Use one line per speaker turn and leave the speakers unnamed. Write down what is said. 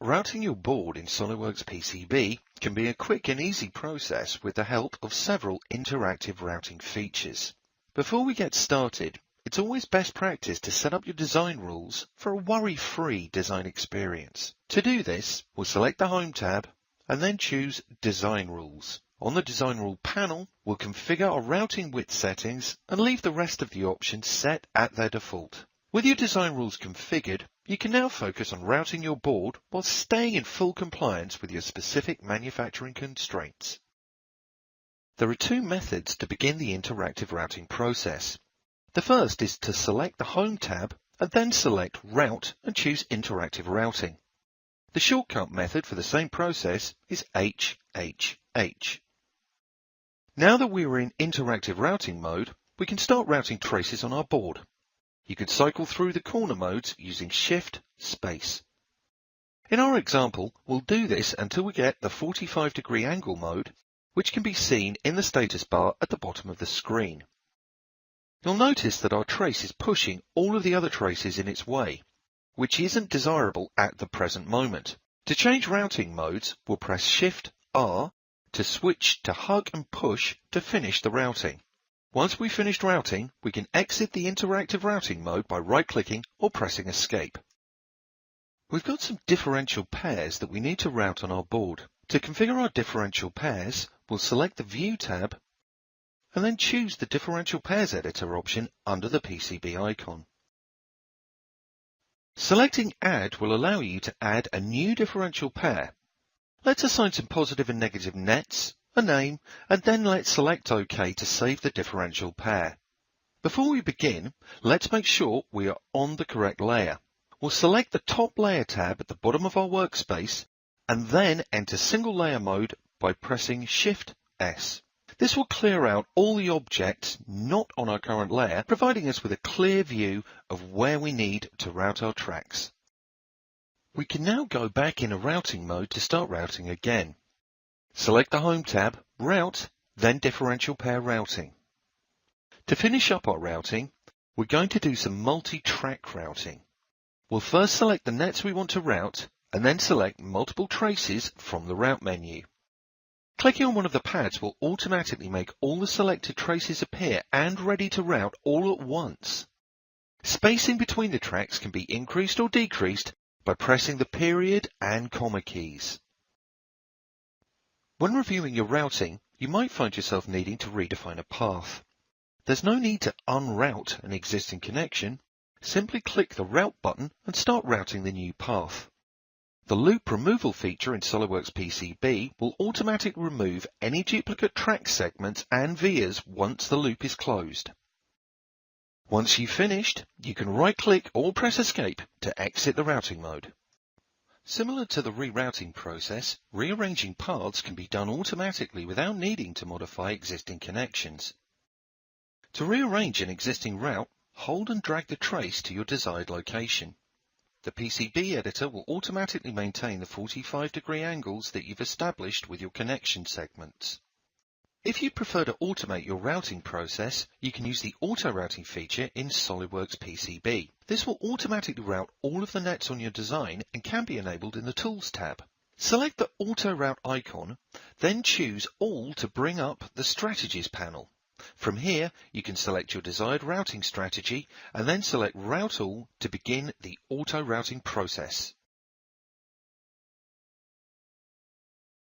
Routing your board in Solidworks PCB can be a quick and easy process with the help of several interactive routing features. Before we get started, it's always best practice to set up your design rules for a worry-free design experience. To do this, we'll select the Home tab and then choose Design Rules. On the Design Rule panel, we'll configure our routing width settings and leave the rest of the options set at their default. With your design rules configured, you can now focus on routing your board while staying in full compliance with your specific manufacturing constraints. There are two methods to begin the interactive routing process. The first is to select the Home tab and then select Route and choose Interactive Routing. The shortcut method for the same process is HHH. Now that we are in interactive routing mode, we can start routing traces on our board. You can cycle through the corner modes using Shift, Space. In our example, we'll do this until we get the 45-degree angle mode, which can be seen in the status bar at the bottom of the screen. You'll notice that our trace is pushing all of the other traces in its way, which isn't desirable at the present moment. To change routing modes, we'll press Shift, R to switch to Hug and Push to finish the routing. Once we've finished routing, we can exit the interactive routing mode by right-clicking or pressing Escape. We've got some differential pairs that we need to route on our board. To configure our differential pairs, we'll select the View tab and then choose the Differential Pairs Editor option under the PCB icon. Selecting Add will allow you to add a new differential pair. Let's assign some positive and negative nets, a name, and then let's select OK to save the differential pair. Before we begin, let's make sure we are on the correct layer. We'll select the Top Layer tab at the bottom of our workspace and then enter Single Layer mode by pressing Shift S. This will clear out all the objects not on our current layer, providing us with a clear view of where we need to route our tracks. We can now go back in a routing mode to start routing again. Select the Home tab, Route, then Differential Pair Routing. To finish up our routing, we're going to do some multi-track routing. We'll first select the nets we want to route and then select multiple traces from the Route menu. Clicking on one of the pads will automatically make all the selected traces appear and ready to route all at once. Spacing between the tracks can be increased or decreased by pressing the period and comma keys. When reviewing your routing, you might find yourself needing to redefine a path. There's no need to unroute an existing connection. Simply click the Route button and start routing the new path. The Loop Removal feature in Solidworks PCB will automatically remove any duplicate track segments and vias once the loop is closed. Once you've finished, you can right-click or press Escape to exit the routing mode. Similar to the rerouting process, rearranging paths can be done automatically without needing to modify existing connections. To rearrange an existing route, hold and drag the trace to your desired location. The PCB editor will automatically maintain the 45-degree angles that you've established with your connection segments. If you prefer to automate your routing process, you can use the Auto Routing feature in Solidworks PCB. This will automatically route all of the nets on your design and can be enabled in the Tools tab. Select the Auto Route icon, then choose All to bring up the Strategies panel. From here, you can select your desired routing strategy and then select Route All to begin the auto routing process.